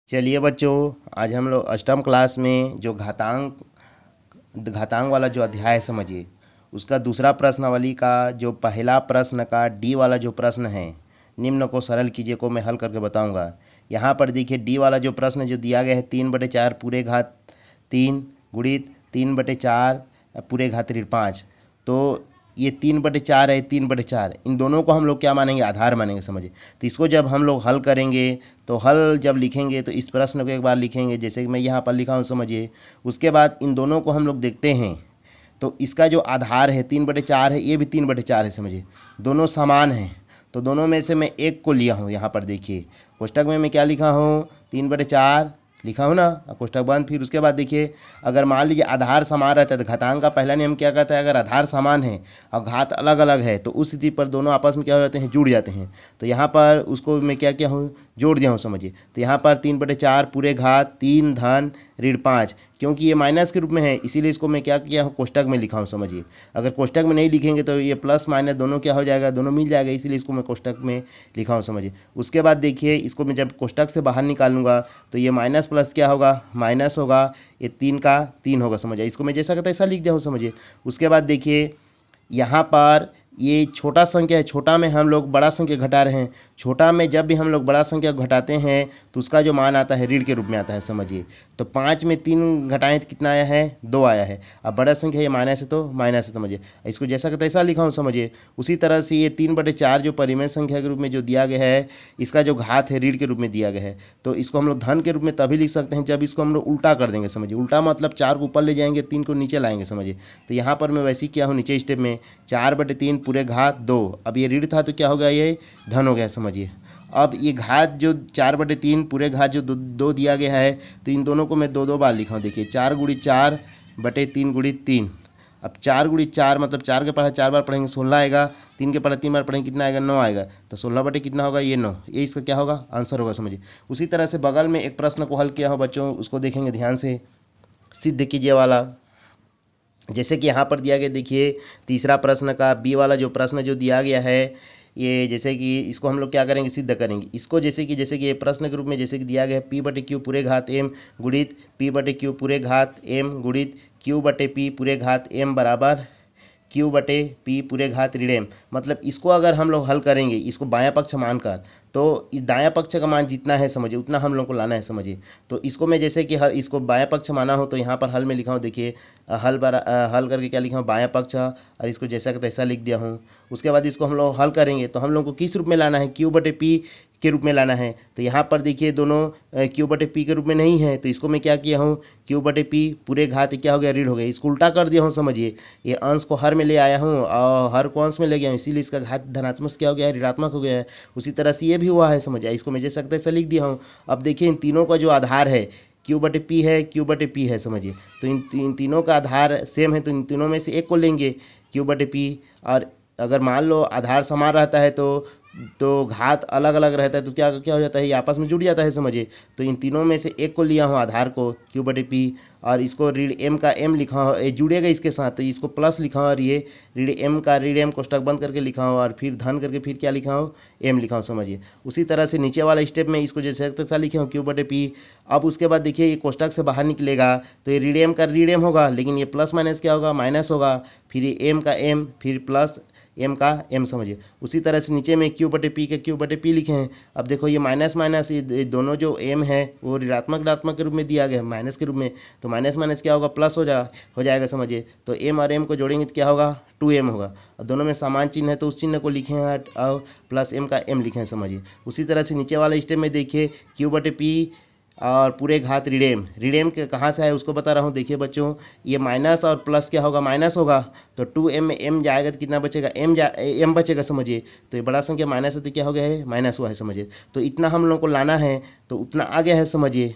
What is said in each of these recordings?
चलिए बच्चों, आज हम लोग अष्टम क्लास में जो घातांक वाला जो अध्याय है समझिए, उसका दूसरा प्रश्नावली का जो पहला प्रश्न का डी वाला जो प्रश्न है, निम्न को सरल कीजिए को मैं हल करके बताऊंगा। यहाँ पर देखिए डी वाला जो प्रश्न जो दिया गया है 3/4 पूरे घात 3 गुणित 3/4 पूरे घात ऋण 5। तो ये 3/4 है, 3/4 इन दोनों को हम लोग क्या मानेंगे, आधार मानेंगे समझिए। तो इसको जब हम लोग हल करेंगे तो हल जब लिखेंगे तो इस प्रश्न को एक बार लिखेंगे जैसे कि मैं यहाँ पर लिखा हूँ समझिए। उसके बाद इन दोनों को हम लोग देखते हैं तो इसका जो आधार है 3/4 है, ये भी 3/4 है समझिए, दोनों समान हैं। तो दोनों में से मैं एक को लिया हूँ। यहाँ पर देखिए कोष्टक में मैं क्या लिखा हूँ, 3/4 लिखा हूँ ना, कोष्टक बंद। फिर उसके बाद देखिए अगर मान लीजिए आधार समान रहता है तो घातांक का पहला नियम क्या कहता है, अगर आधार समान है और घात अलग अलग है तो उस स्थिति पर दोनों आपस में क्या हो जाते हैं, जुड़ जाते हैं। तो यहाँ पर उसको मैं क्या किया हूँ, जोड़ दिया हूँ समझिए। तो यहाँ पर 3/4 पूरे घात 3 धन ऋण 5, क्योंकि ये माइनस के रूप में है इसीलिए इसको मैं क्या किया हूँ, कोष्टक में लिखा हूँ समझिए। अगर कोष्टक में नहीं लिखेंगे तो ये प्लस माइनस दोनों क्या हो जाएगा, दोनों मिल जाएगा, इसीलिए इसको मैं कोष्टक में लिखा हूँ समझिए। उसके बाद देखिए इसको मैं जब कोष्टक से बाहर निकालूंगा तो ये माइनस प्लस क्या होगा, माइनस होगा, ये 3 का 3 होगा समझिए। इसको मैं जैसा कहता है ऐसा लिख दिया हूँ समझिए। उसके बाद देखिए यहाँ पर ये छोटा संख्या है, छोटा में हम लोग बड़ा संख्या घटा रहे हैं। छोटा में जब भी हम लोग बड़ा संख्या घटाते हैं तो उसका जो मान आता है ऋण के रूप में आता है समझिए। तो 5 में 3 घटाएं तो कितना आया है, 2 आया है। अब बड़ा संख्या ये माइनस है तो माइनस है समझिए। इसको जैसा कहता है ऐसा लिखा हूँ समझिए। उसी तरह से ये 3/4 जो परिमेय संख्या के रूप में जो दिया गया है, इसका जो घात है ऋण के रूप में दिया गया है, तो इसको हम लोग धन के रूप में तभी लिख सकते हैं जब इसको हम लोग उल्टा कर देंगे समझिए। उल्टा मतलब 4 को ऊपर ले जाएंगे, 3 को नीचे लाएंगे समझिए। तो यहाँ पर मैं वैसे ही किया हूँ नीचे स्टेप में, 4/3 पूरे घात 2। अब ये ऋण था तो क्या हो गया, ये धन हो गया समझिए। अब ये घात जो 4/3 पूरे घात जो दो दिया गया है तो इन दोनों को मैं दो दो बार लिखा हूँ। देखिए 4×4/3 अब 4×4 मतलब 4 के पढ़ा 4 बार पढ़ेंगे 16 आएगा, 3 के पढ़ा 3 बार पढ़ेंगे कितना आएगा, 9 आएगा। तो 16 बटे कितना होगा, ये 9, ये इसका क्या होगा, आंसर होगा समझिए। उसी तरह से बगल में एक प्रश्न को हल किया हो बच्चों, उसको देखेंगे ध्यान से, सिद्ध कीजिए वाला। जैसे कि यहाँ पर दिया गया देखिए तीसरा प्रश्न का बी वाला जो प्रश्न जो दिया गया है, ये जैसे कि इसको हम लोग क्या करेंगे, सिद्ध करेंगे इसको। जैसे कि ये प्रश्न के रूप में जैसे कि दिया गया है P/Q पूरे घात m गुणित P/Q पूरे घात m गुणित Q/P पूरे घात m बराबर Q/P पूरे घात ऋण m। मतलब इसको अगर हम लोग हल करेंगे इसको बायां पक्ष मानकर, तो इस दायां पक्ष का मान जितना है समझिए उतना हम लोग को लाना है समझिए। तो इसको मैं जैसे कि इसको बायां पक्ष माना हो तो यहाँ पर हल में लिखा हूँ देखिए, हल करके क्या लिखा हूँ, बायां पक्ष, और इसको जैसा कि तैसा लिख दिया हूँ। उसके बाद इसको हम लोग हल करेंगे तो हम लोग को किस रूप में लाना है, Q/P के रूप में लाना है। तो यहाँ पर देखिए दोनों Q/P के रूप में नहीं है तो इसको मैं क्या किया हूँ, Q/P पूरे घात क्या हो गया, ऋण हो गया, इसको उल्टा कर दिया हूँ समझिए। ये अंश को हर में ले आया हूँ और हर को अंश में ले गया हूँ, इसीलिए इसका घात धनात्मक क्या हो गया है, ऋणात्मक हो गया है। उसी तरह से ये भी हुआ है समझिए, इसको मैं जैसा सकता है ऐसा लिख दिया हूँ। अब देखिए इन तीनों का जो आधार है Q/P है, Q/P है समझिए। तो इन तीनों का आधार सेम है तो इन तीनों में से एक को लेंगे Q/P। और अगर मान लो आधार समान रहता है तो घात अलग अलग रहता है तो क्या क्या हो जाता है, ये आपस में जुड़ जाता है समझिए। तो इन तीनों में से एक को लिया हूँ आधार को Q/P, और इसको ऋण m का m लिखा हूँ, ये जुड़ेगा इसके साथ तो इसको प्लस लिखा हूँ, और ये ऋण m का ऋण m कोष्टक बंद करके लिखा हूँ, और फिर धन करके फिर क्या लिखा हूँ, m लिखा हूँ समझिए। उसी तरह से नीचे वाला स्टेप में इसको जैसे तैसा लिखे हूँ Q/P। अब उसके बाद देखिए ये कोष्टक से बाहर निकलेगा तो ये ऋण m का ऋण m होगा, लेकिन ये प्लस माइनस क्या होगा, माइनस होगा, फिर ये m का m फिर प्लस m का m समझिए। उसी तरह से नीचे में Q/P के Q/P लिखे हैं। अब देखो ये माइनस माइनस ये दोनों जो m है वो ऋणात्मक के रूप में दिया गया है, माइनस के रूप में, तो माइनस माइनस क्या होगा, प्लस हो जाएगा समझिए। तो m और m को जोड़ेंगे तो क्या होगा, 2m होगा, और दोनों में समान चिन्ह है तो उस चिन्ह को लिखे हैं और प्लस m का m लिखे हैं समझिए। उसी तरह से नीचे वाले स्टेप में देखिए Q/P और पूरे घात ऋण के कहाँ से आए उसको बता रहा हूँ। देखिए बच्चों ये माइनस और प्लस क्या होगा, माइनस होगा, तो 2m में m जाएगा तो कितना बचेगा, m बचेगा समझिए। तो ये बड़ा संख्या माइनस है तो क्या हो गया है, माइनस हुआ है समझिए। तो इतना हम लोग को लाना है तो उतना आ गया है समझिए।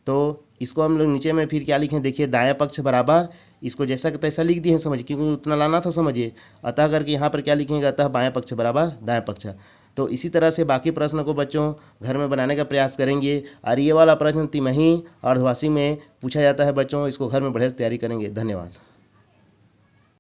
तो इसको हम लोग नीचे में फिर क्या लिखें, देखिए दायां पक्ष बराबर, इसको जैसा कि तैसा लिख दिए हैं समझिए क्योंकि उतना लाना था समझिए। अतः करके यहाँ पर क्या लिखेंगे, अतः बायां पक्ष बराबर दायां पक्ष। तो इसी तरह से बाकी प्रश्न को बच्चों घर में बनाने का प्रयास करेंगे। और ये वाला प्रश्न तिमाही अर्धवार्षिक में पूछा जाता है बच्चों, इसको घर में बढ़िया से तैयारी करेंगे। धन्यवाद।